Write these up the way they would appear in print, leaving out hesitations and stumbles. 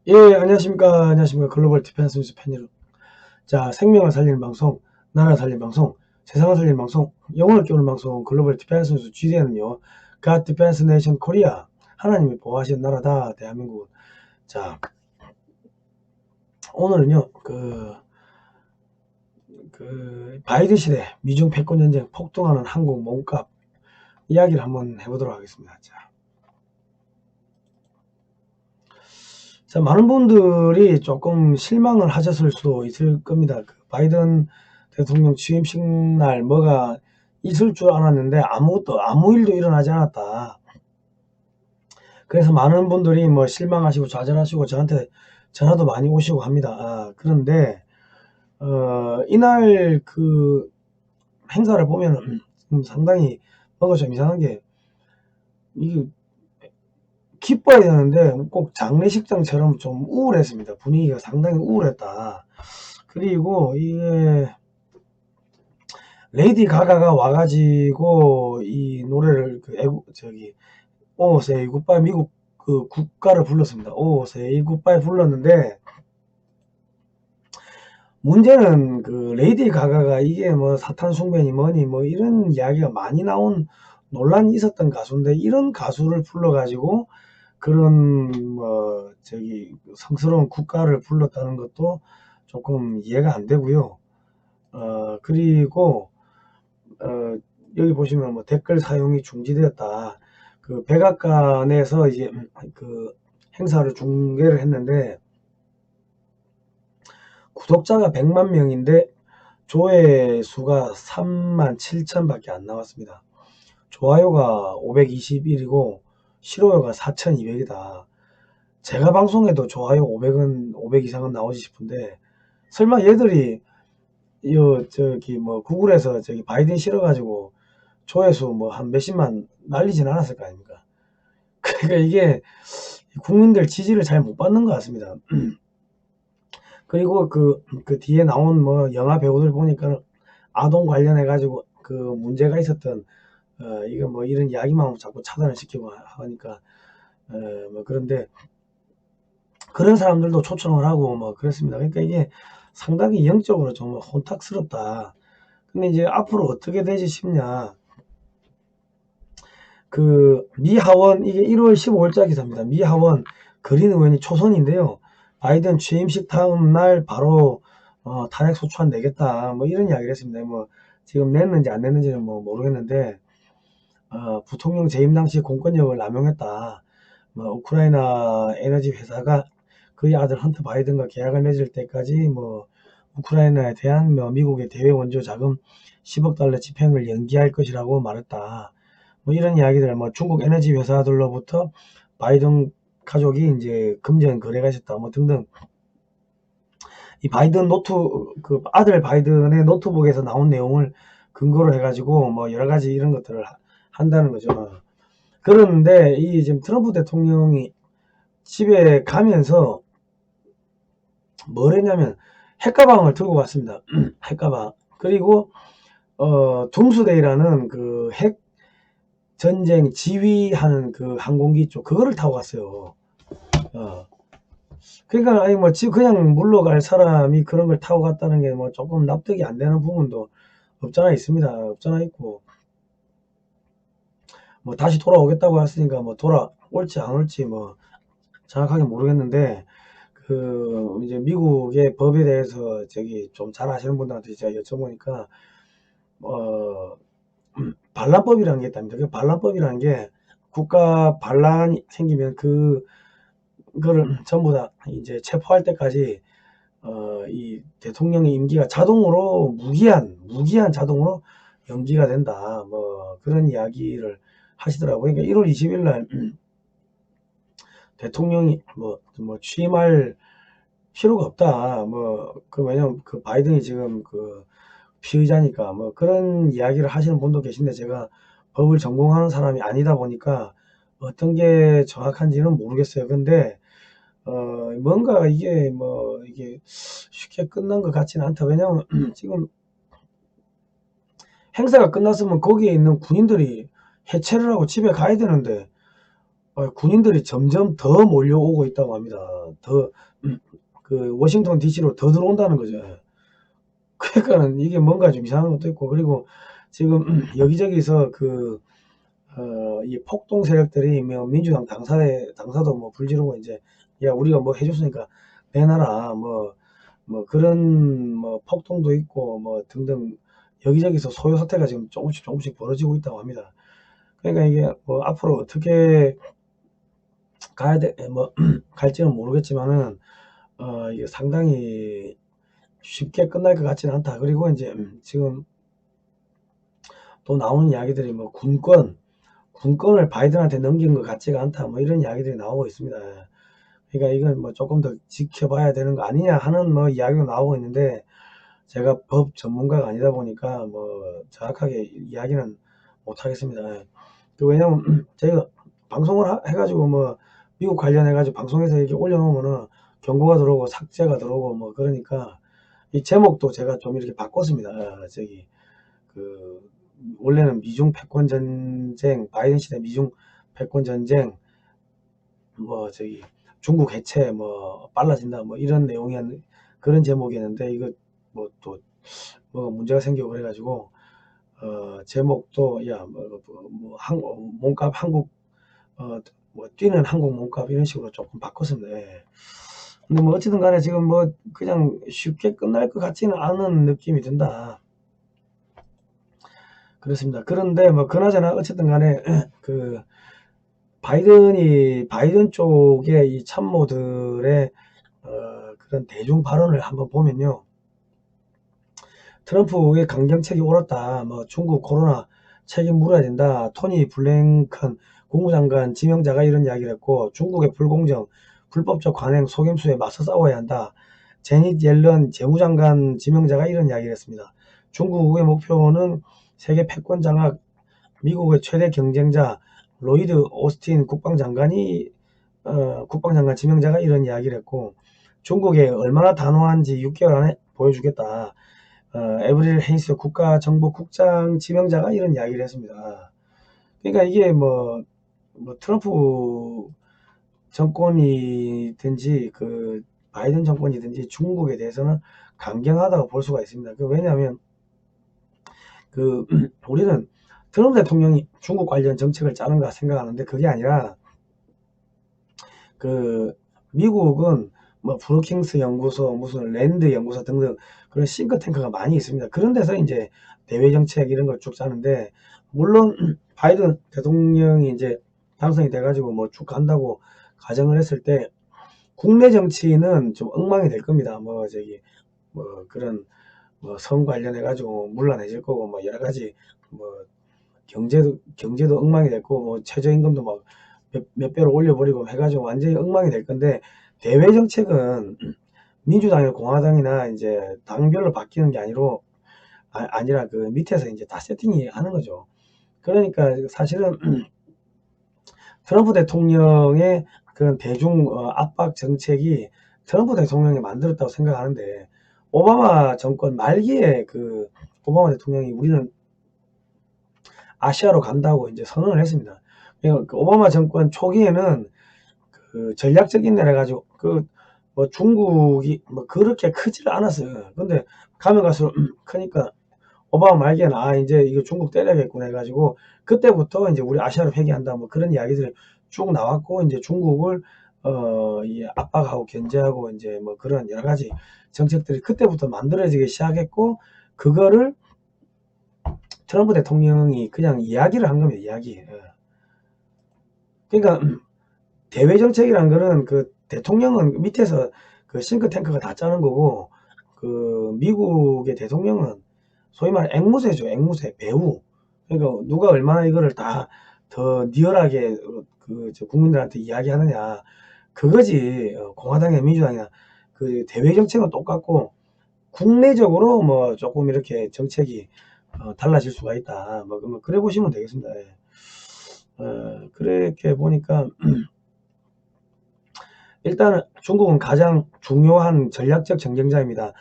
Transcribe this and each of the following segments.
예, 안녕하십니까. 안녕하십니까. 글로벌 디펜스 뉴스 팬 여러분. 자, 생명을 살리는 방송, 나라를 살리는 방송, 세상을 살리는 방송, 영혼을 깨우는 방송, 글로벌 디펜스 뉴스 GDN은요, God Defense Nation Korea. 하나님이 보호하시는 나라다, 대한민국. 자, 오늘은요, 바이든 시대, 미중 패권 전쟁, 폭등하는 한국 몸값 이야기를 한번 해보도록 하겠습니다. 자, 많은 분들이 조금 실망을 하셨을 수도 있을 겁니다. 바이든 대통령 취임식 날 뭐가 있을 줄 알았는데 아무 일도 일어나지 않았다. 그래서 많은 분들이 뭐 실망하시고 좌절하시고 저한테 전화도 많이 오시고 합니다. 그런데, 이날 행사를 보면은 상당히 뭔가 좀 이상한 게, 이게 기뻐야 되는데 꼭 장례식장처럼 좀 우울했습니다. 분위기가 상당히 우울했다. 그리고 이게 레이디 가가가 와가지고 이 노래를 Oh Say Goodbye 미국 그 국가를 불렀습니다. Oh Say Goodbye 불렀는데, 문제는 레이디 가가가 이게 뭐 사탄 숭배니 뭐니 뭐 이런 이야기가 많이 나온 논란이 있었던 가수인데, 이런 가수를 불러가지고 그런 성스러운 국가를 불렀다는 것도 조금 이해가 안 되고요. 그리고 어, 여기 보시면 뭐 댓글 사용이 중지되었다. 백악관에서 이제 행사를 중계를 했는데, 구독자가 100만 명인데 조회수가 3만 7천 밖에 안 나왔습니다. 좋아요가 521이고 싫어요가 4,200이다. 제가 방송해도 좋아요 500 이상은 나오지 싶은데, 설마 얘들이 구글에서 바이든 실어가지고 조회수 뭐 한 몇십만 날리진 않았을 거 아닙니까? 그러니까 이게 국민들 지지를 잘 못 받는 것 같습니다. 그리고 그 뒤에 나온 뭐 영화 배우들 보니까 아동 관련해 가지고 문제가 있었던, 이거 뭐 이런 이야기만 자꾸 차단을 시키고 하니까, 뭐 그런데 그런 사람들도 초청을 하고 뭐 그랬습니다. 그러니까 이게 상당히 영적으로 정말 혼탁스럽다. 근데 이제 앞으로 어떻게 되지 싶냐. 미 하원, 이게 1월 15일자 기사입니다. 미 하원 그린 의원이 초선인데요. 바이든 취임식 다음 날 바로 탄핵 소추안 내겠다. 뭐 이런 이야기를 했습니다. 뭐 지금 냈는지 안 냈는지는 뭐 모르겠는데, 부통령 재임 당시 공권력을 남용했다. 뭐 우크라이나 에너지 회사가 그의 아들 헌터 바이든과 계약을 맺을 때까지 뭐 우크라이나에 대한 미국의 대외 원조 자금 10억 달러 집행을 연기할 것이라고 말했다. 뭐 이런 이야기들, 뭐 중국 에너지 회사들로부터 바이든 가족이 이제 금전 거래가 있었다, 뭐 등등. 이 바이든 아들 바이든의 노트북에서 나온 내용을 근거로 해가지고 뭐 여러 가지 이런 것들을 한다는 거죠. 그런데 이 지금 트럼프 대통령이 집에 가면서 뭘 했냐면 핵가방을 들고 갔습니다. 핵가방. 그리고 둠스데이라는 핵 전쟁 지휘하는 항공기 쪽 그거를 타고 갔어요. 어. 그러니까 아니 뭐 그냥 물러갈 사람이 그런 걸 타고 갔다는 게 뭐 조금 납득이 안 되는 부분도 없잖아 있습니다. 없잖아 있고, 뭐 다시 돌아오겠다고 했으니까 뭐 돌아올지 안 올지 뭐 정확하게 모르겠는데, 이제 미국의 법에 대해서 좀 잘 아시는 분들한테 제가 여쭤보니까, 어, 반란법이라는 게 있답니다. 반란법이라는 게 국가 반란이 생기면 그거를 전부 다 이제 체포할 때까지 이 대통령의 임기가 자동으로 무기한 자동으로 연기가 된다. 뭐 그런 이야기를 하시더라고요. 그러니까 1월 20일 날 대통령이 뭐 취임할 필요가 없다. 왜냐면 바이든이 지금 피의자니까 뭐 그런 이야기를 하시는 분도 계신데, 제가 법을 전공하는 사람이 아니다 보니까 어떤 게 정확한지는 모르겠어요. 근데 뭔가 이게 쉽게 끝난 것 같지는 않다. 왜냐하면 지금 행사가 끝났으면 거기에 있는 군인들이 해체를 하고 집에 가야 되는데, 군인들이 점점 더 몰려오고 있다고 합니다. 더, 그 워싱턴 DC로 더 들어온다는 거죠. 그러니까는 이게 뭔가 좀 이상한 것도 있고, 그리고 지금 여기저기서 이 폭동 세력들이 뭐 민주당 당사도 뭐 불지르고 이제, 야, 우리가 뭐 해줬으니까 내놔라, 뭐 그런 뭐 폭동도 있고 뭐 등등 여기저기서 소요 사태가 지금 조금씩 벌어지고 있다고 합니다. 그러니까 이게 뭐 앞으로 어떻게 갈지는 모르겠지만은, 이게 상당히 쉽게 끝날 것 같지는 않다. 그리고 이제, 지금 또 나오는 이야기들이 뭐 군권을 바이든한테 넘긴 것 같지가 않다. 뭐 이런 이야기들이 나오고 있습니다. 그러니까 이건 뭐 조금 더 지켜봐야 되는 거 아니냐 하는 뭐 이야기도 나오고 있는데, 제가 법 전문가가 아니다 보니까 뭐 정확하게 이야기는 못 하겠습니다. 왜냐면 제가 방송을 해가지고 뭐 미국 관련해가지고 방송에서 이렇게 올려놓으면은 경고가 들어오고 삭제가 들어오고 뭐 그러니까 이 제목도 제가 좀 이렇게 바꿨습니다. 그 원래는 미중 패권 전쟁, 바이든 시대 미중 패권 전쟁, 뭐 중국 해체 뭐 빨라진다 뭐 이런 내용이 그런 제목이었는데, 이거 뭐 문제가 생기고 그래가지고 제목도 몸값 한국, 뭐 뛰는 한국 몸값 이런 식으로 조금 바꿨습니다. 예. 근데 뭐 어쨌든 간에 지금 뭐 그냥 쉽게 끝날 것 같지는 않은 느낌이 든다. 그렇습니다. 그런데 뭐 그나저나 어쨌든 간에 바이든 쪽의 이 참모들의 그런 대중 발언을 한번 보면요. 트럼프의 강경책이 옳았다. 뭐 중국 코로나 책임 물어야 된다. 토니 블랭컨 국무장관 지명자가 이런 이야기를 했고, 중국의 불공정, 불법적 관행, 속임수에 맞서 싸워야 한다. 제닛 옐런 재무장관 지명자가 이런 이야기를 했습니다. 중국의 목표는 세계 패권 장악, 미국의 최대 경쟁자 로이드 오스틴 국방장관 지명자가 이런 이야기를 했고, 중국에 얼마나 단호한지 6개월 안에 보여주겠다. 에브릴 헤이스 국가정보국장 지명자가 이런 이야기를 했습니다. 그러니까 이게 뭐 트럼프 정권이든지 바이든 정권이든지 중국에 대해서는 강경하다고 볼 수가 있습니다. 왜냐하면 우리는 트럼프 대통령이 중국 관련 정책을 짜는가 생각하는데, 그게 아니라 미국은 뭐 브루킹스 연구소, 무슨 랜드 연구소 등등 그런 싱크탱크가 많이 있습니다. 그런 데서 이제 대외 정책 이런 걸 쭉 짜는데, 물론 바이든 대통령이 이제 당선이 돼가지고 뭐 쭉 간다고 가정을 했을 때 국내 정치는 좀 엉망이 될 겁니다. 뭐 그런 뭐 선 관련해 가지고 문란해질 거고, 뭐 여러 가지 뭐 경제도 엉망이 될 거고, 뭐 최저임금도 막 몇 배로 올려버리고 해가지고 완전히 엉망이 될 건데, 대외 정책은 민주당이나 공화당이나 이제 당별로 바뀌는 게 아니라 밑에서 이제 다 세팅이 하는 거죠. 그러니까 사실은 트럼프 대통령의 그런 대중 압박 정책이 트럼프 대통령이 만들었다고 생각하는데, 오바마 정권 말기에 오바마 대통령이 우리는 아시아로 간다고 이제 선언을 했습니다. 오바마 정권 초기에는 전략적인 내라 가지고 뭐 중국이 뭐 그렇게 크지를 않았어요. 근데 가면 갈수록 크니까 오바마 말기에는 이제 이거 중국 때려야겠구나 해가지고 그때부터 이제 우리 아시아로 회귀한다 뭐 그런 이야기들이 쭉 나왔고, 이제 중국을 이 압박하고 견제하고 이제 뭐 그런 여러 가지 정책들이 그때부터 만들어지기 시작했고, 그거를 트럼프 대통령이 그냥 이야기를 한 겁니다. 이야기. 예. 그러니까 대외 정책이란 거는 대통령은 밑에서 싱크탱크가 다 짜는 거고, 미국의 대통령은 소위 말해 앵무새죠. 앵무새, 배우. 그러니까 누가 얼마나 이거를 다 더 리얼하게 국민들한테 이야기하느냐, 그거지. 공화당이나 민주당이나 대외 정책은 똑같고, 국내적으로 뭐 조금 이렇게 정책이 달라질 수가 있다. 뭐 그래 보시면 되겠습니다. 예. 그렇게 보니까 일단 중국은 가장 중요한 전략적 경쟁자입니다.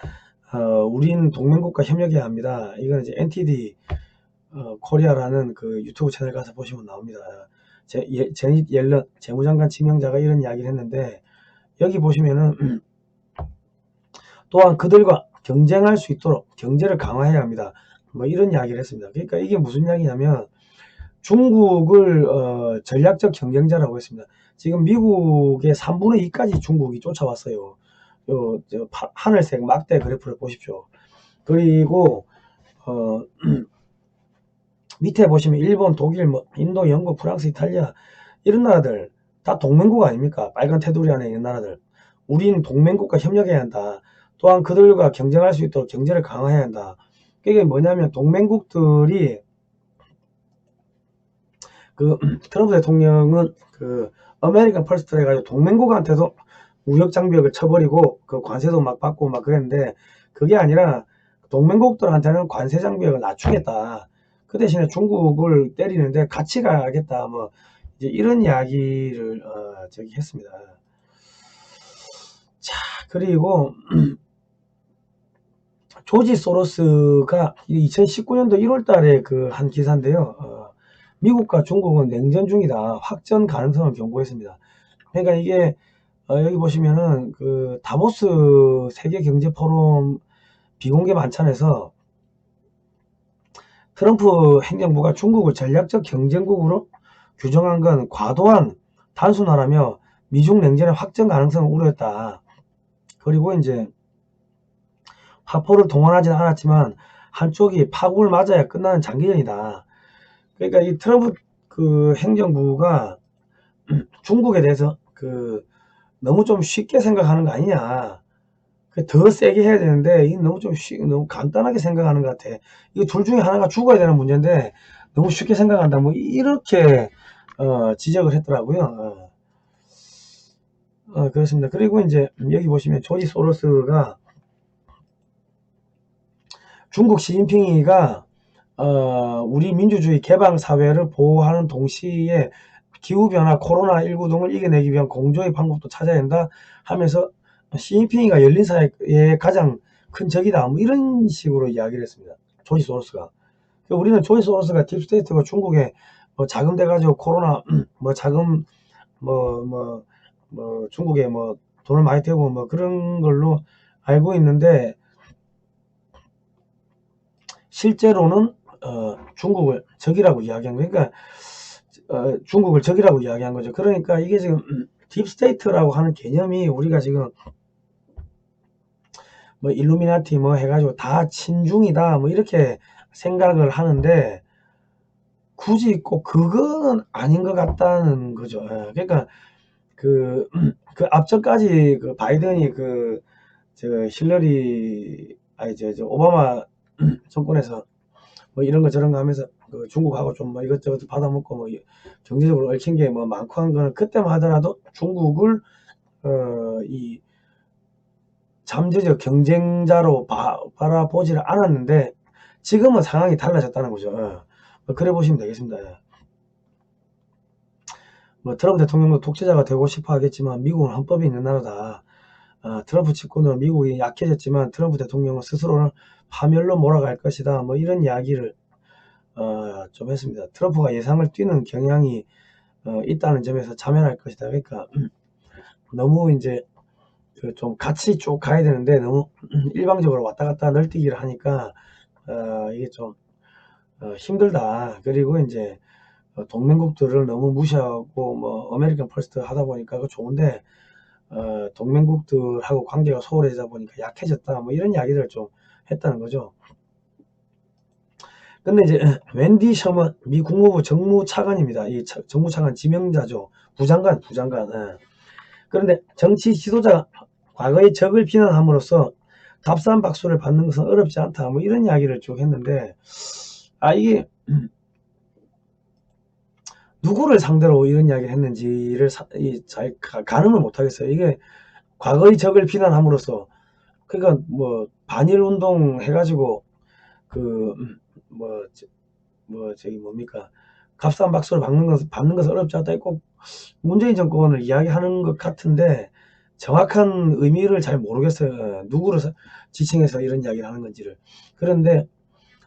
우린 동맹국가 협력해야 합니다. 이건 이제 NTD 코리아라는 유튜브 채널 가서 보시면 나옵니다. 제닛 옐런 재무장관 지명자가 이런 이야기를 했는데, 여기 보시면은 또한 그들과 경쟁할 수 있도록 경제를 강화해야 합니다. 뭐 이런 이야기를 했습니다. 그러니까 이게 무슨 이야기냐면 중국을 전략적 경쟁자라고 했습니다. 지금 미국의 3분의 2까지 중국이 쫓아왔어요. 하늘색 막대 그래프를 보십시오. 그리고 어, 밑에 보시면 일본, 독일, 뭐 인도, 영국, 프랑스, 이탈리아 이런 나라들 다 동맹국 아닙니까? 빨간 테두리 안에 있는 나라들. 우린 동맹국과 협력해야 한다. 또한 그들과 경쟁할 수 있도록 경제를 강화해야 한다. 그게 뭐냐면 동맹국들이 트럼프 대통령은 아메리칸 퍼스트를 해가지고 동맹국한테도 무역 장벽을 쳐버리고 관세도 막 받고 막 그랬는데, 그게 아니라 동맹국들한테는 관세 장벽을 낮추겠다. 그 대신에 중국을 때리는데 같이 가겠다. 뭐 이제 이런 이야기를 저기 했습니다. 자, 그리고 조지 소로스가 2019년도 1월 달에 한 기사인데요. 미국과 중국은 냉전 중이다. 확전 가능성을 경고했습니다. 그러니까 이게 여기 보시면은 다보스 세계 경제 포럼 비공개 만찬에서 트럼프 행정부가 중국을 전략적 경쟁국으로 규정한 건 과도한 단순화라며 미중 냉전의 확전 가능성을 우려했다. 그리고 이제 화포를 동원하지는 않았지만 한쪽이 파국을 맞아야 끝나는 장기전이다. 그러니까 이 트럼프 행정부가 중국에 대해서 너무 좀 쉽게 생각하는 거 아니냐. 더 세게 해야 되는데 너무 너무 간단하게 생각하는 것 같아. 이거 둘 중에 하나가 죽어야 되는 문제인데 너무 쉽게 생각한다. 뭐 이렇게 지적을 했더라고요. 그렇습니다. 그리고 이제 여기 보시면 조지 소로스가 중국 시진핑이가 우리 민주주의 개방 사회를 보호하는 동시에 기후변화, 코로나19 등을 이겨내기 위한 공조의 방법도 찾아야 한다 하면서 시진핑이가 열린 사회의 가장 큰 적이다. 뭐 이런 식으로 이야기를 했습니다. 조지 소로스가. 우리는 조지 소로스가 딥스테이트가 중국에 뭐 자금 돼가지고 코로나 뭐 자금 중국에 뭐 돈을 많이 대고 뭐 그런 걸로 알고 있는데, 실제로는 중국을 적이라고 이야기한 거예요. 그러니까 중국을 적이라고 이야기한 거죠. 그러니까 이게 지금 딥스테이트라고 하는 개념이 우리가 지금 뭐 일루미나티 뭐 해가지고 다 친중이다 뭐 이렇게 생각을 하는데, 굳이 꼭 그건 아닌 것 같다는 거죠. 그러니까 그 앞전까지 바이든이 힐러리 저 오바마 정권에서 뭐 이런 거 저런 거 하면서 중국하고 좀 뭐 이것저것 받아먹고 뭐 경제적으로 얽힌 게 뭐 많고 한 거는 그때만 하더라도 중국을 이 잠재적 경쟁자로 바라보지를 않았는데, 지금은 상황이 달라졌다는 거죠. 그래 보시면 되겠습니다. 뭐 트럼프 대통령도 독재자가 되고 싶어 하겠지만 미국은 헌법이 있는 나라다. 트럼프 집권으로 미국이 약해졌지만 트럼프 대통령은 스스로는 파멸로 몰아갈 것이다. 뭐 이런 이야기를 좀 했습니다. 트럼프가 예상을 뛰는 경향이 있다는 점에서 자멸할 것이다. 그러니까 너무 이제 좀 같이 쭉 가야 되는데 너무 일방적으로 왔다 갔다 널뛰기를 하니까 이게 좀 힘들다. 그리고 이제 동맹국들을 너무 무시하고 뭐 아메리칸 퍼스트 하다 보니까 그거 좋은데 동맹국들하고 관계가 소홀해지다 보니까 약해졌다. 뭐 이런 이야기들을 좀 했다는 거죠. 근데 이제 웬디 셔먼 미 국무부 정무차관입니다. 이 정무차관 지명자죠. 부장관. 그런데 정치 지도자가 과거의 적을 비난함으로써 값싼 박수를 받는 것은 어렵지 않다. 뭐 이런 이야기를 쭉 했는데, 이게 누구를 상대로 이런 이야기를 했는지를 잘 가늠을 못하겠어요. 이게 과거의 적을 비난함으로써, 그러니까 뭐 반일 운동 해가지고 저기 뭡니까, 값싼 박수를 받는 것은 어렵지 않다. 꼭 문재인 정권을 이야기하는 것 같은데 정확한 의미를 잘 모르겠어요. 누구를 지칭해서 이런 이야기를 하는 건지를. 그런데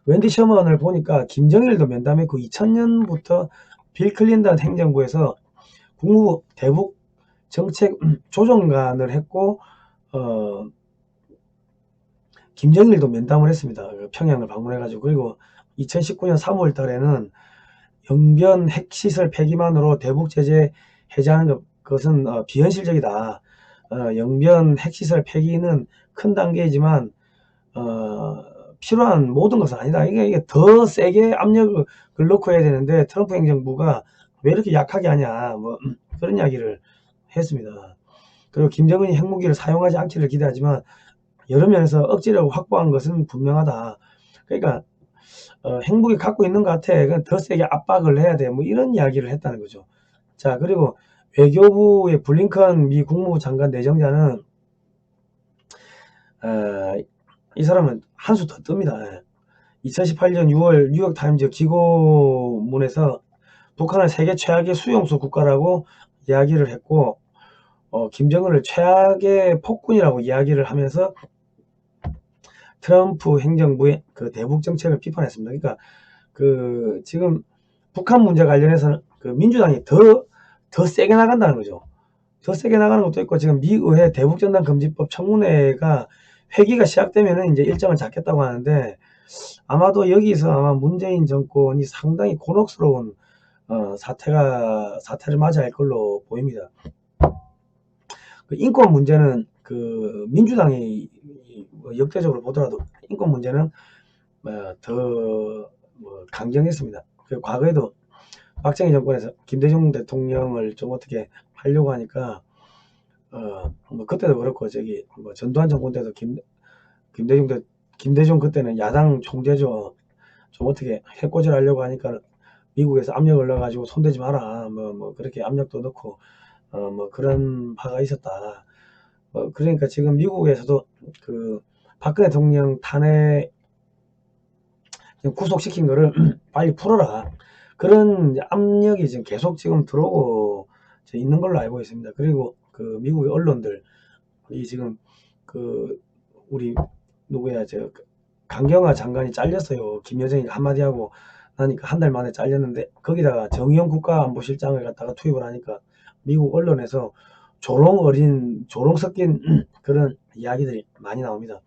웬디 셔먼을 보니까 김정일도 면담했고 2000년부터 빌 클린턴 행정부에서 국무부 대북 정책 조정관을 했고 김정일도 면담을 했습니다. 평양을 방문해가지고. 그리고 2019년 3월 달에는 영변 핵시설 폐기만으로 대북 제재 해제하는 것은 비현실적이다. 영변 핵시설 폐기는 큰 단계이지만 필요한 모든 것은 아니다. 이게 더 세게 압력을 넣고 해야 되는데 트럼프 행정부가 왜 이렇게 약하게 하냐, 뭐 그런 이야기를 했습니다. 그리고 김정은이 핵무기를 사용하지 않기를 기대하지만 여러 면에서 억지로 확보한 것은 분명하다. 그러니까 핵무기 갖고 있는 것 같아. 더 세게 압박을 해야 돼. 뭐 이런 이야기를 했다는 거죠. 자, 그리고 외교부의 블링컨 미 국무부 장관 내정자는 이 사람은 한 수 더 뜹니다. 2018년 6월 뉴욕타임즈 기고문에서 북한을 세계 최악의 수용소 국가라고 이야기를 했고 김정은을 최악의 폭군이라고 이야기를 하면서 트럼프 행정부의 그 대북 정책을 비판했습니다. 그러니까 지금 북한 문제 관련해서는 민주당이 더 세게 나간다는 거죠. 더 세게 나가는 것도 있고, 지금 미의회 대북전단 금지법 청문회가 회기가 시작되면은 이제 일정을 잡겠다고 하는데, 아마도 여기서 아마 문재인 정권이 상당히 곤혹스러운 사태를 맞이할 걸로 보입니다. 인권 문제는 민주당이 역대적으로 보더라도 인권 문제는 더 강경했습니다. 과거에도 박정희 정권에서 김대중 대통령을 좀 어떻게 하려고 하니까 뭐 그때도 그렇고 뭐 전두환 정권 때도 김대중 그때는 야당 총재죠. 좀 어떻게 해코지를 하려고 하니까 미국에서 압력을 넣어가지고 손대지 마라. 뭐 그렇게 압력도 넣고 뭐 그런 바가 있었다. 그러니까 지금 미국에서도 박근혜 대통령 탄핵 구속시킨 거를 빨리 풀어라. 그런 압력이 지금 계속 들어오고 있는 걸로 알고 있습니다. 그리고 미국의 언론들, 지금 우리 누구야, 강경화 장관이 잘렸어요. 김여정이 한마디 하고 나니까 한 달 만에 잘렸는데, 거기다가 정의용 국가안보실장을 갖다가 투입을 하니까 미국 언론에서 조롱 섞인 그런 이야기들이 많이 나옵니다.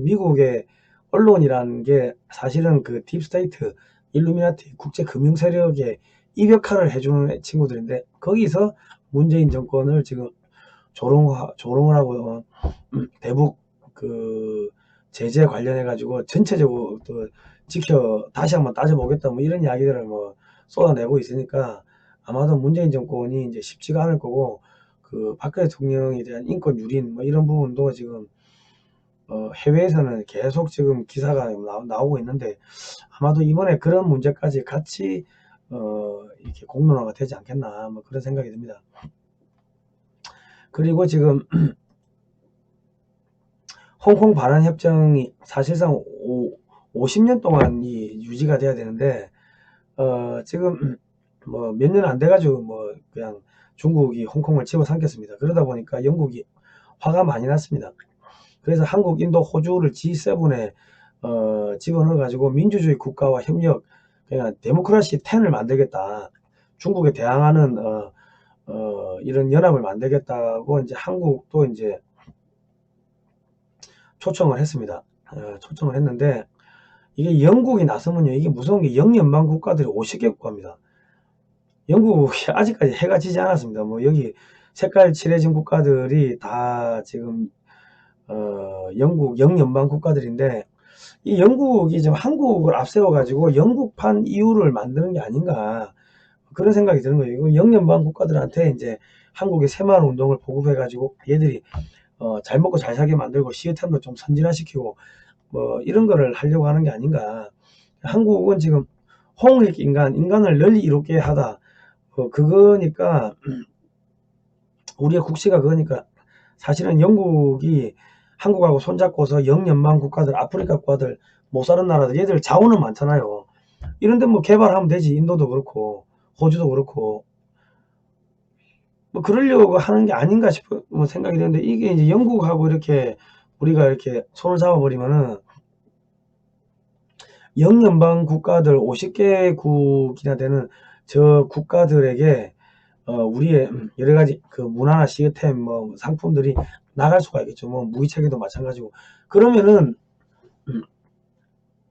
미국의 언론이라는 게 사실은 딥스테이트, 일루미나티, 국제 금융 세력의 입역할을 해주는 친구들인데, 거기서 문재인 정권을 지금 조롱을 하고 대북 제재 관련해 가지고 전체적으로 다시 한번 따져보겠다, 뭐 이런 이야기들을 뭐 쏟아내고 있으니까 아마도 문재인 정권이 이제 쉽지가 않을 거고, 박근혜 대통령에 대한 인권 유린 뭐 이런 부분도 지금 해외에서는 계속 지금 기사가 나오고 있는데, 아마도 이번에 그런 문제까지 같이 이렇게 공론화가 되지 않겠나, 뭐 그런 생각이 듭니다. 그리고 지금 홍콩 반환 협정이 사실상 50년 동안 유지가 돼야 되는데, 지금 뭐 몇 년 안 돼가지고 뭐 그냥 중국이 홍콩을 집어삼켰습니다. 그러다 보니까 영국이 화가 많이 났습니다. 그래서 한국, 인도, 호주를 G7에 집어넣어가지고 민주주의 국가와 협력, 그냥 데모크라시 10을 만들겠다. 중국에 대항하는 이런 연합을 만들겠다고 이제 한국도 이제 초청을 했습니다. 초청을 했는데, 이게 영국이 나서면요, 이게 무서운 게 영연방 국가들이 50개 국가입니다. 영국이 아직까지 해가 지지 않았습니다. 뭐 여기 색깔 칠해진 국가들이 다 지금 영국 영연방 국가들인데, 이 영국이 지금 한국을 앞세워 가지고 영국판 EU를 만드는 게 아닌가, 그런 생각이 드는 거예요. 이거 영연방 국가들한테 이제 한국의 새마을 운동을 보급해 가지고 얘들이 잘 먹고 잘 살게 만들고 시스템도 좀 선진화시키고 뭐 이런 거를 하려고 하는 게 아닌가. 한국은 지금 홍익 인간을 널리 이롭게 하다, 그거니까 우리의 국시가 그거니까, 사실은 영국이 한국하고 손잡고서 영연방 국가들, 아프리카 국가들, 못 사는 나라들, 얘들 자원은 많잖아요. 이런데 뭐 개발하면 되지. 인도도 그렇고 호주도 그렇고 뭐 그러려고 하는 게 아닌가 싶어 뭐 생각이 드는데, 이게 이제 영국하고 이렇게 우리가 이렇게 손을 잡아버리면은 영연방 국가들 50개국이나 되는 저 국가들에게 우리의 여러 가지 그 문화나 시스템 뭐 상품들이 나갈 수가 있겠죠. 뭐 무기체계도 마찬가지고. 그러면은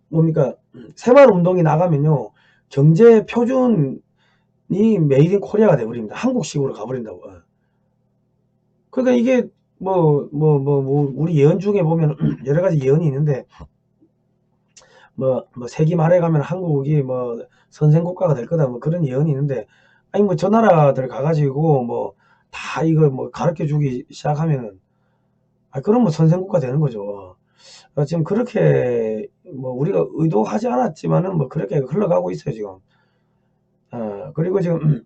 뭡니까 새마을 운동이 나가면요 경제 표준이 메이드 인 코리아가 돼버립니다. 한국식으로 가버린다고. 그러니까 이게 우리 예언 중에 보면 여러 가지 예언이 있는데 뭐 세기 말에 가면 한국이 뭐 선생 국가가 될 거다 뭐 그런 예언이 있는데 아니 뭐 저 나라들 가가지고 뭐 다 이걸 뭐 가르쳐 주기 시작하면은 그럼 뭐 선생 국가 되는 거죠. 지금 그렇게 뭐 우리가 의도하지 않았지만은 뭐 그렇게 흘러가고 있어요 지금. 그리고 지금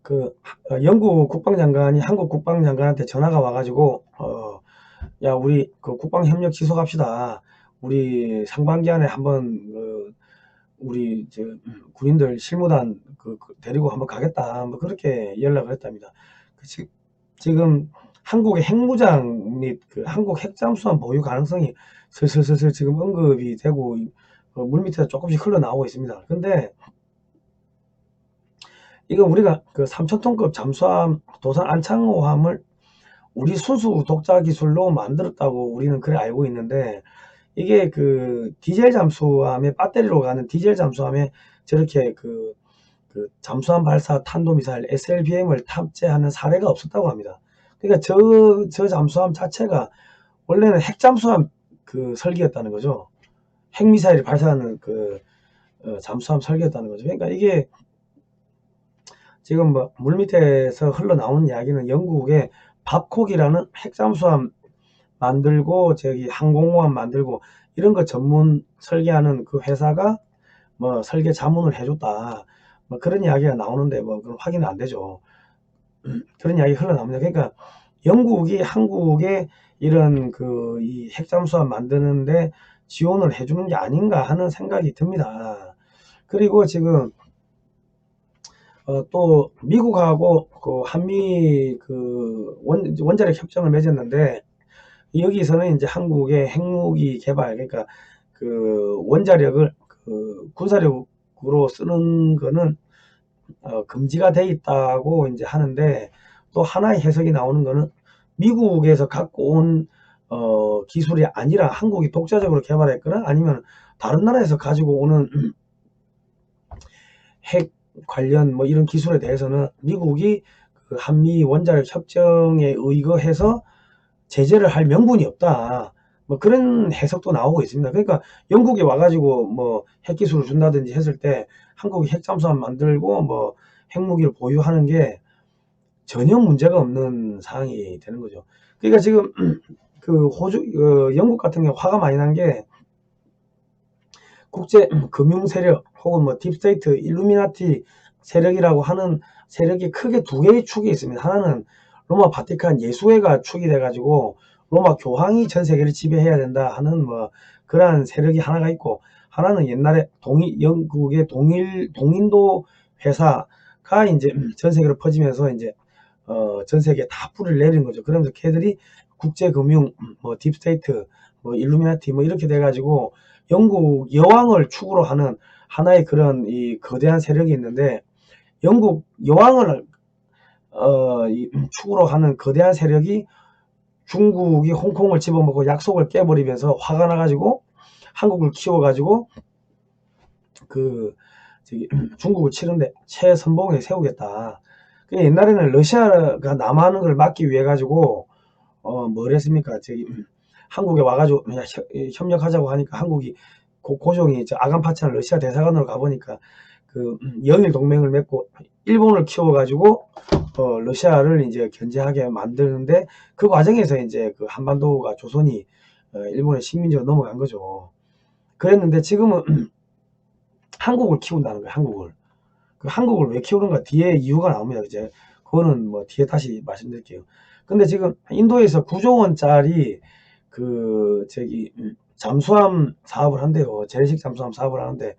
그 영국 국방장관이 한국 국방장관한테 전화가 와가지고 야 우리 그 국방협력 지속합시다. 우리 상반기 안에 한번 우리 저 군인들 실무단 데리고 한번 가겠다. 뭐 그렇게 연락을 했답니다. 지금 한국의 핵무장 및 그 한국 핵잠수함 보유 가능성이 슬슬슬슬 지금 언급이 되고 물밑에서 조금씩 흘러나오고 있습니다. 근데 이거 우리가 그 3,000톤급 잠수함 도산 안창호함을 우리 순수 독자 기술로 만들었다고 우리는 그래 알고 있는데 이게 그 디젤 잠수함에 배터리로 가는 디젤 잠수함에 저렇게 그 잠수함 발사 탄도미사일 SLBM을 탑재하는 사례가 없었다고 합니다. 그러니까 저 잠수함 자체가 원래는 핵잠수함 그 설계였다는 거죠. 핵미사일을 발사하는 그 잠수함 설계였다는 거죠. 그러니까 이게 지금 뭐 물밑에서 흘러나오는 이야기는 영국의 밥콕이라는 핵잠수함 만들고 저기 항공모함 만들고 이런 거 전문 설계하는 그 회사가 뭐 설계 자문을 해줬다. 뭐 그런 이야기가 나오는데 뭐 그건 확인은 안 되죠. 그런 이야기 흘러나옵니다. 그러니까 영국이 한국에 이런 그 이 핵잠수함 만드는데 지원을 해주는 게 아닌가 하는 생각이 듭니다. 그리고 지금 또 미국하고 그 한미 그 원자력 협정을 맺었는데 여기서는 이제 한국의 핵무기 개발 그러니까 그 원자력을 그 군사력으로 쓰는 거는 금지가 돼 있다고 이제 하는데 또 하나의 해석이 나오는 거는 미국에서 갖고 온 기술이 아니라 한국이 독자적으로 개발했거나 아니면 다른 나라에서 가지고 오는 핵 관련 뭐 이런 기술에 대해서는 미국이 그 한미 원자력 협정에 의거해서 제재를 할 명분이 없다. 뭐 그런 해석도 나오고 있습니다. 그러니까 영국에 와가지고 뭐 핵기술을 준다든지 했을 때 한국이 핵잠수함 만들고 뭐 핵무기를 보유하는 게 전혀 문제가 없는 상황이 되는 거죠. 그러니까 지금 그 영국 같은 경우 화가 많이 난 게 국제 금융 세력 혹은 뭐 딥스테이트 일루미나티 세력이라고 하는 세력이 크게 두 개의 축이 있습니다. 하나는 로마 바티칸 예수회가 축이 돼가지고 로마 교황이 전 세계를 지배해야 된다 하는 뭐 그러한 세력이 하나가 있고 하나는 옛날에 영국의 동인도 회사가 이제 전 세계로 퍼지면서 이제 전 세계에 다 뿌리를 내린 거죠. 그러면서 걔들이 국제금융 뭐 딥스테이트 뭐 일루미나티 뭐 이렇게 돼가지고 영국 여왕을 축으로 하는 하나의 그런 이 거대한 세력이 있는데 영국 여왕을 축으로 하는 거대한 세력이 중국이 홍콩을 집어먹고 약속을 깨버리면서 화가 나가지고 한국을 키워가지고 그 중국을 치는데 최선봉에 세우겠다. 옛날에는 러시아가 남하하는 걸 막기 위해 가지고 뭘 했습니까? 한국에 와가지고 협력하자고 하니까 한국이 고종이 아간파찬 러시아 대사관으로 가보니까 그 영일 동맹을 맺고 일본을 키워가지고 러시아를 이제 견제하게 만드는데 그 과정에서 이제 그 한반도가 조선이 일본의 식민지로 넘어간 거죠. 그랬는데 지금은 한국을 키운다는 거예요. 한국을 왜 키우는가 뒤에 이유가 나옵니다. 이제 그거는 뭐 뒤에 다시 말씀드릴게요. 근데 지금 인도에서 9조 원짜리 그 잠수함 사업을 한대요. 재래식 잠수함 사업을 하는데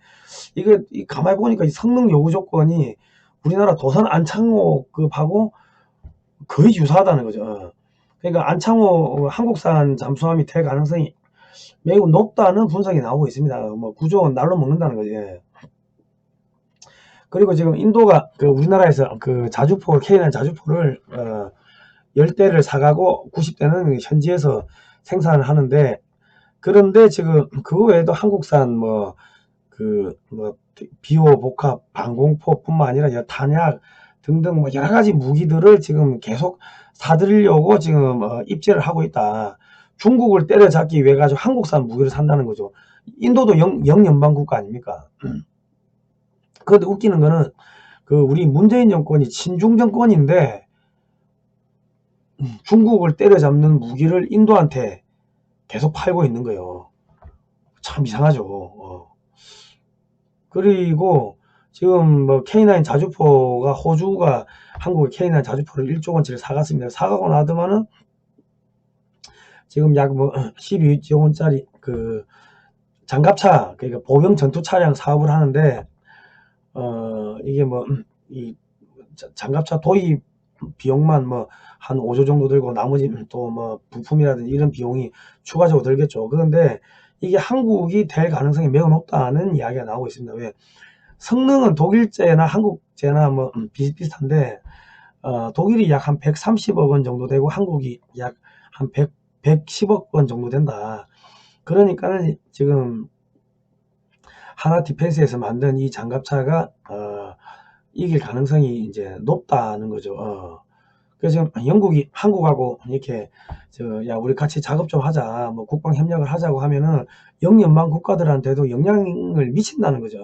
이거 가만히 보니까 이 성능 요구 조건이 우리나라 도산 안창호급하고 거의 유사하다는 거죠. 그러니까 안창호 한국산 잠수함이 될 가능성이 매우 높다는 분석이 나오고 있습니다. 뭐 9조 원 날로 먹는다는 거지. 그리고 지금 인도가 그 우리나라에서 그 자주포, K9 자주포를 10대를 사가고 90대는 현지에서 생산을 하는데, 그런데 지금 그거 외에도 한국산 비호, 복합, 방공포뿐만 아니라 탄약 등등 뭐 여러 가지 무기들을 지금 계속 사들이려고 지금 입재를 하고 있다. 중국을 때려잡기 위해 가지고 한국산 무기를 산다는 거죠. 인도도 영연방 국가 아닙니까? 그런데 웃기는 거는 그 우리 문재인 정권이 친중 정권인데 중국을 때려잡는 무기를 인도한테 계속 팔고 있는 거예요. 참 이상하죠. 그리고 지금 뭐 K9 자주포가 호주가 한국의 K9 자주포를 1조 원치를 사갔습니다. 사가고 나더만은 지금 약 뭐 12조 원짜리 그 장갑차, 그러니까 보병 전투 차량 사업을 하는데 이게 뭐 이 장갑차 도입 비용만 뭐 한 5조 정도 들고 나머지 또 뭐 부품이라든지 이런 비용이 추가적으로 들겠죠. 그런데 이게 한국이 될 가능성이 매우 높다는 이야기가 나오고 있습니다. 왜? 성능은 독일제나 한국제나 뭐 비슷비슷한데 독일이 약 한 130억 원 정도 되고 한국이 약 한 110억 원 정도 된다. 그러니까는 지금 하나 디펜스에서 만든 이 장갑차가 이길 가능성이 이제 높다는 거죠. 그래서 지금 영국이 한국하고 이렇게 야 우리 같이 작업 좀 하자, 뭐 국방 협력을 하자고 하면은 영연방 국가들한테도 영향을 미친다는 거죠.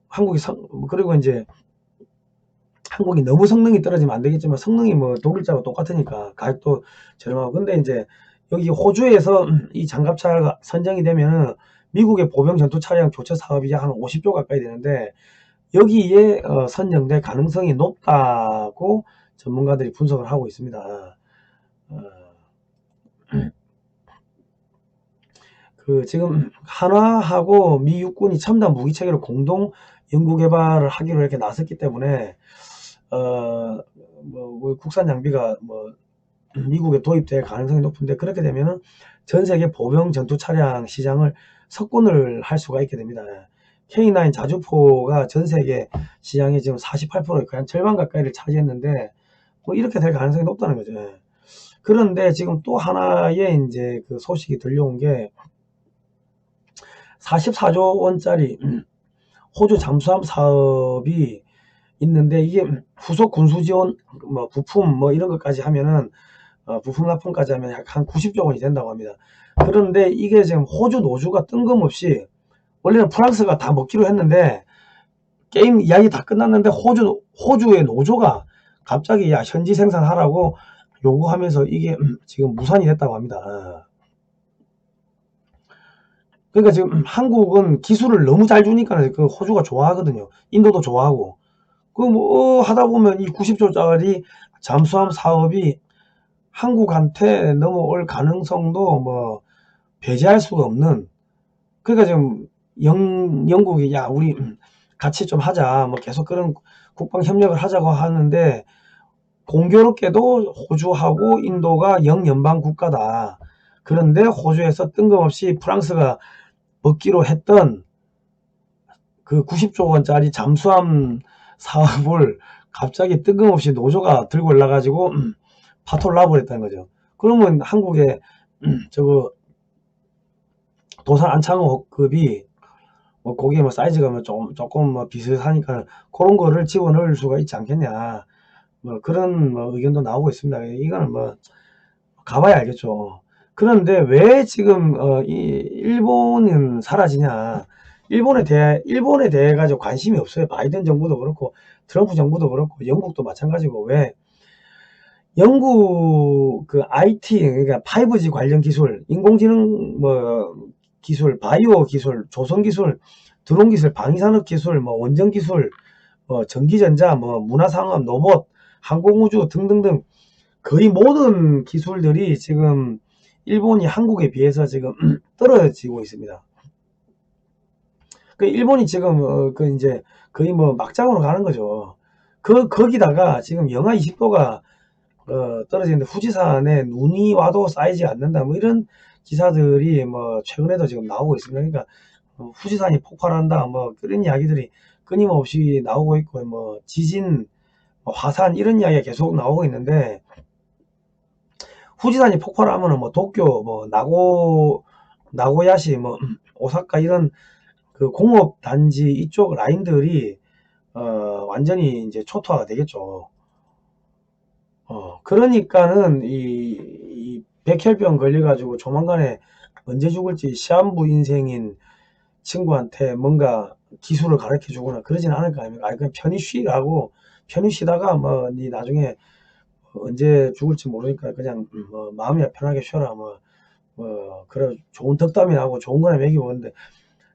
한국이 그리고 이제 한국이 너무 성능이 떨어지면 안 되겠지만 성능이 뭐 독일차와 똑같으니까 가격도 저렴하고. 근데 이제 여기 호주에서 이 장갑차가 선정이 되면은 미국의 보병 전투 차량 교체 사업이 한 50조 가까이 되는데 여기에 선정될 가능성이 높다고 전문가들이 분석을 하고 있습니다. 그 지금 한화하고 미 육군이 첨단 무기 체계를 공동 연구 개발을 하기로 이렇게 나섰기 때문에 뭐 국산 장비가 뭐 미국에 도입될 가능성이 높은데, 그렇게 되면은 전 세계 보병 전투 차량 시장을 석권을 할 수가 있게 됩니다. K9 자주포가 전 세계 시장의 지금 48%, 거의 한 절반 가까이를 차지했는데 뭐 이렇게 될 가능성이 높다는 거죠. 그런데 지금 또 하나의 이제 그 소식이 들려온 게 44조 원짜리 호주 잠수함 사업이 있는데, 이게 후속 군수 지원 뭐 부품 뭐 이런 것까지 하면은 부품 납품까지 하면 약 한 90조 원이 된다고 합니다. 그런데 이게 지금 호주 노조가 뜬금없이, 원래는 프랑스가 다 먹기로 했는데 게임 이야기 다 끝났는데 호주의 노조가 갑자기 야 현지 생산하라고 요구하면서 이게 지금 무산이 됐다고 합니다. 그러니까 지금 한국은 기술을 너무 잘 주니까 그 호주가 좋아하거든요. 인도도 좋아하고. 그 뭐 하다 보면 이 90조짜리 잠수함 사업이 한국한테 넘어올 가능성도 뭐 배제할 수가 없는. 그러니까 지금 영국이 야 우리 같이 좀 하자, 뭐 계속 그런 국방 협력을 하자고 하는데, 공교롭게도 호주하고 인도가 영연방 국가다. 그런데 호주에서 뜬금없이 프랑스가 먹기로 했던 그 90조 원짜리 잠수함 사업을 갑자기 뜬금없이 노조가 들고 올라가지고 파토를 놔버렸다는 거죠. 그러면 한국의 저거 도산 안창호급이 뭐 거기에 뭐 사이즈가 뭐 조금 뭐 비슷하니까 그런 거를 집어넣을 수가 있지 않겠냐, 뭐 그런 뭐 의견도 나오고 있습니다. 이거는 뭐 가봐야 알겠죠. 그런데 왜 지금 이 일본은 사라지냐? 일본에 대해 가지고 관심이 없어요. 바이든 정부도 그렇고 트럼프 정부도 그렇고 영국도 마찬가지고. 왜? 영국 그 IT, 그러니까 5G 관련 기술, 인공지능 뭐 기술, 바이오 기술, 조선 기술, 드론 기술, 방위산업 기술, 뭐 원전 기술, 전기전자, 뭐 문화산업, 로봇, 항공우주 등등등 거의 모든 기술들이 지금 일본이 한국에 비해서 지금 떨어지고 있습니다. 그 일본이 지금 그 이제 거의 뭐 막장으로 가는 거죠. 거기다가 지금 영하 20도가 떨어지는데 후지산에 눈이 와도 쌓이지 않는다, 뭐 이런 기사들이 뭐 최근에도 지금 나오고 있습니다. 그러니까 후지산이 폭발한다, 뭐 그런 이야기들이 끊임없이 나오고 있고, 뭐 지진, 뭐 화산 이런 이야기가 계속 나오고 있는데, 후지산이 폭발하면은 뭐 도쿄, 뭐 나고야시, 뭐 오사카 이런 그 공업 단지 이쪽 라인들이 완전히 이제 초토화가 되겠죠. 그러니까는 이 백혈병 걸려가지고 조만간에 언제 죽을지 시한부 인생인 친구한테 뭔가 기술을 가르쳐 주거나 그러진 않을 거 아닙니까? 아니, 그냥 편히 쉬라고, 편히 쉬다가 뭐, 니 나중에 언제 죽을지 모르니까 그냥 뭐, 마음이 편하게 쉬어라. 그래, 좋은 덕담이 나고 좋은 거나 먹이고 있는데,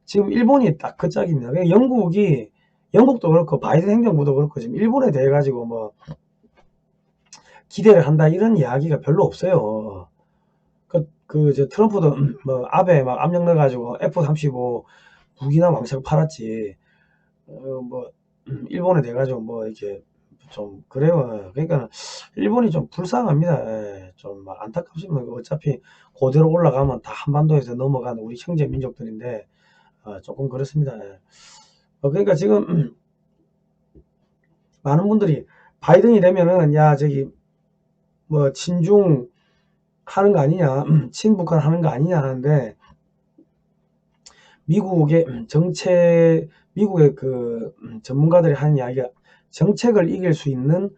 지금 일본이 딱 그 짝입니다. 그냥 영국도 그렇고, 바이든 행정부도 그렇고, 지금 일본에 대해 가지고 뭐, 기대를 한다, 이런 이야기가 별로 없어요. 저 트럼프도 뭐, 아베 막 압력 넣어가지고 F-35 무기나 왕창 팔았지. 뭐 일본에 돼가지고 뭐 이렇게 좀 그래요. 그러니까 일본이 좀 불쌍합니다. 예, 좀 안타깝습니다. 어차피 그대로 올라가면 다 한반도에서 넘어가는 우리 형제 민족들인데 조금 그렇습니다. 예. 그러니까 지금 많은 분들이 바이든이 되면은 야 저기 뭐 친중 하는 거 아니냐, 친북한 하는 거 아니냐 하는데 미국의 미국의 그 전문가들이 하는 이야기가 정책을 이길 수 있는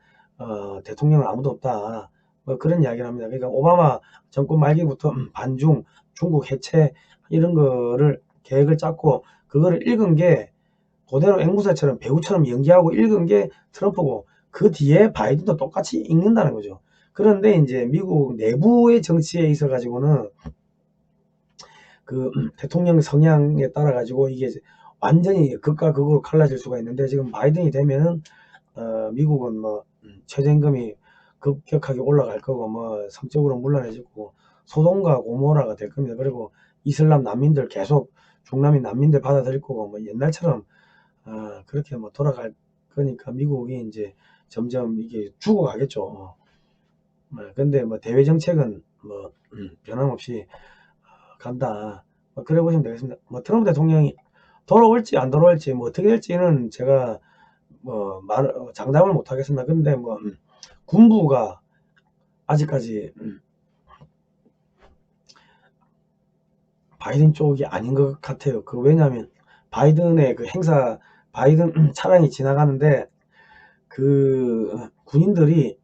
대통령은 아무도 없다. 뭐 그런 이야기를 합니다. 그러니까 오바마 정권 말기부터 반중, 중국 해체 이런 거를 계획을 짰고 그거를 읽은 게 그대로 앵무새처럼 배우처럼 연기하고 읽은 게 트럼프고 그 뒤에 바이든도 똑같이 읽는다는 거죠. 그런데 이제 미국 내부의 정치에 있어 가지고는 그 대통령 성향에 따라 가지고 이게 완전히 극과 극으로 갈라질 수가 있는데 지금 바이든이 되면은 미국은 뭐 최저임금이 급격하게 올라갈 거고 뭐 성적으로 물러내지고 소돔과 고모라가 될 겁니다. 그리고 이슬람 난민들 계속 중남미 난민들 받아들일 거고 뭐 옛날처럼 그렇게 뭐 돌아갈 거니까 미국이 이제 점점 이게 죽어가겠죠. 근데 뭐 대외 정책은 뭐 변함없이 간다. 그래 보시면 되겠습니다. 뭐 트럼프 대통령이 돌아올지 안 돌아올지 뭐 어떻게 될지는 제가 뭐 장담을 못 하겠습니다. 근데 뭐 군부가 아직까지 바이든 쪽이 아닌 것 같아요. 왜냐하면 바이든의 그 행사 바이든 차량이 지나가는데 그 군인들이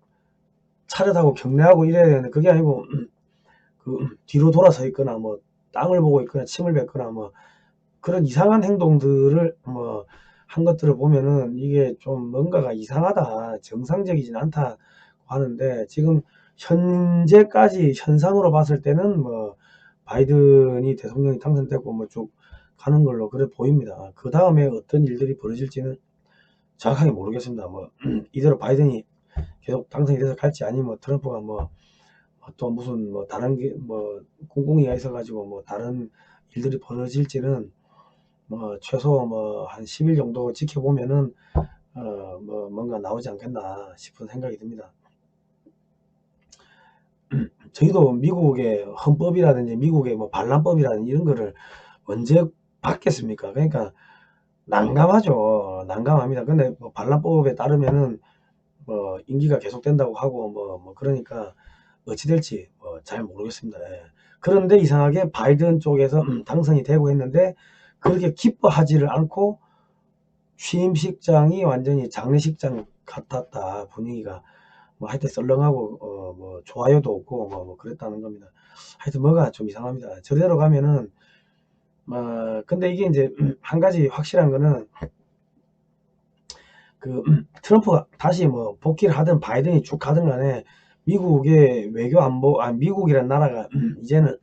차를 타고 경례하고 이래야 되는데 그게 아니고 뒤로 돌아서 있거나 뭐 땅을 보고 있거나 침을 뱉거나 뭐 그런 이상한 행동들을 뭐 한 것들을 보면은 이게 좀 뭔가가 이상하다, 정상적이진 않다 하는데 지금 현재까지 현상으로 봤을 때는 뭐 바이든이 대통령이 당선되고 뭐 쭉 가는 걸로 그래 보입니다. 그 다음에 어떤 일들이 벌어질지는 정확하게 모르겠습니다. 뭐 이대로 바이든이 계속 당선이 돼서 갈지 아니면 뭐 트럼프가 뭐 또 무슨 뭐 다른 뭐 꿍꿍이가 있어가지고 뭐 다른 일들이 벌어질지는 뭐 최소 뭐 한 10일 정도 지켜보면은 뭐 뭔가 나오지 않겠나 싶은 생각이 듭니다. 저희도 미국의 헌법이라든지 미국의 뭐 반란법이라든지 이런 거를 언제 받겠습니까? 그러니까 난감하죠. 난감합니다. 근데 뭐 반란법에 따르면은 뭐 임기가 계속된다고 하고 뭐 그러니까 어찌 될지 잘 모르겠습니다. 예. 그런데 이상하게 바이든 쪽에서 당선이 되고 했는데 그렇게 기뻐하지를 않고 취임식장이 완전히 장례식장 같았다. 분위기가 뭐 하여튼 썰렁하고 뭐 좋아요도 없고 뭐 그랬다는 겁니다. 하여튼 뭐가 좀 이상합니다. 저대로 가면은 근데 이게 이제 한 가지 확실한 거는 그 트럼프가 다시 뭐 복귀를 하든 바이든이 쭉 가든 간에 미국의 외교 안보 미국이란 나라가 이제는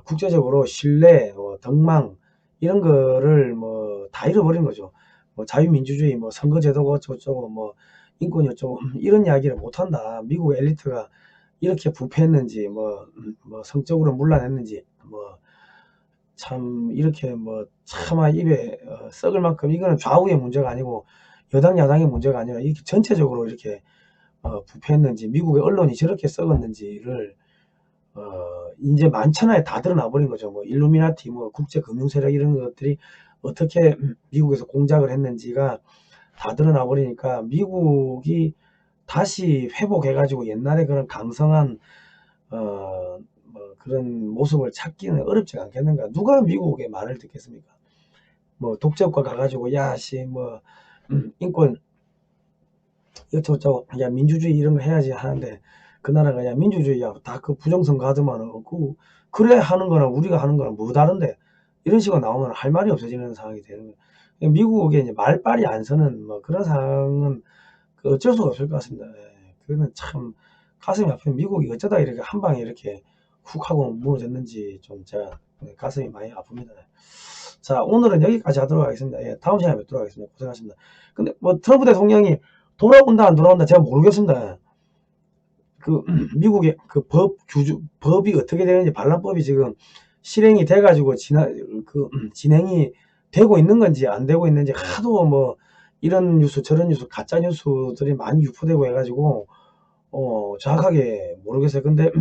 국제적으로 신뢰, 덕망 이런 거를 뭐 다 잃어버린 거죠. 뭐 자유민주주의, 뭐 선거제도가 어쩌고 뭐 인권이 어쩌고 이런 이야기를 못 한다. 미국 엘리트가 이렇게 부패했는지 뭐 성적으로 문란했는지 뭐 참 이렇게 뭐 차마 입에 썩을 만큼 이거는 좌우의 문제가 아니고 여당 야당의 문제가 아니라 이렇게 전체적으로 이렇게 부패했는지 미국의 언론이 저렇게 썩었는지를 이제 만천하에 다 드러나 버린 거죠. 뭐 일루미나티, 뭐 국제 금융 세력 이런 것들이 어떻게 미국에서 공작을 했는지가 다 드러나 버리니까 미국이 다시 회복해가지고 옛날에 그런 강성한 뭐 그런 모습을 찾기는 어렵지 않겠는가. 누가 미국의 말을 듣겠습니까? 뭐 독재국가 가가지고 야씨 뭐 인권 어쩌고저쩌고 야 민주주의 이런 거 해야지 하는데 그 나라가 야 민주주의야 다 그 부정선 가드만 그 그래 하는 거나 우리가 하는 거나 뭐 다른데 이런 식으로 나오면 할 말이 없어지는 상황이 되는 거예요. 미국의 이제 말빨이 안 서는 뭐 그런 상황은 그 어쩔 수가 없을 것 같습니다. 예. 그거는 참 가슴이 아픈 미국이 어쩌다 이렇게 한 방에 이렇게 훅 하고 무너졌는지 좀 제가 가슴이 많이 아픕니다. 자, 오늘은 여기까지 하도록 하겠습니다. 예, 다음 시간에 뵙도록 하겠습니다. 고생하셨습니다. 근데 뭐 트럼프 대통령이 돌아온다 안 돌아온다 제가 모르겠습니다. 그 미국의 그 법이 어떻게 되는지 반란법이 지금 실행이 돼가지고 진행이 되고 있는 건지 안 되고 있는지 하도 뭐 이런 뉴스 저런 뉴스 가짜 뉴스들이 많이 유포되고 해가지고 정확하게 모르겠어요. 근데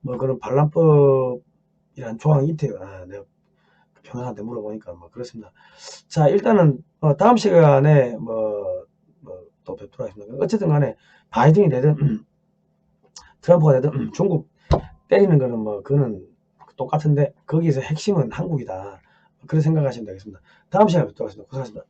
뭐 그런 반란법이란 조항이 있대요. 내가 변호사한테 물어보니까 뭐 그렇습니다. 자, 일단은 다음 시간에 또 뵙도록 하겠습니다. 어쨌든 간에 바이든이 되든 트럼프가 되든 중국 때리는 거는 뭐 그거는 똑같은데 거기에서 핵심은 한국이다. 그렇게 생각하시면 되겠습니다. 다음 시간에 뵙도록 하겠습니다. 고생하셨습니다.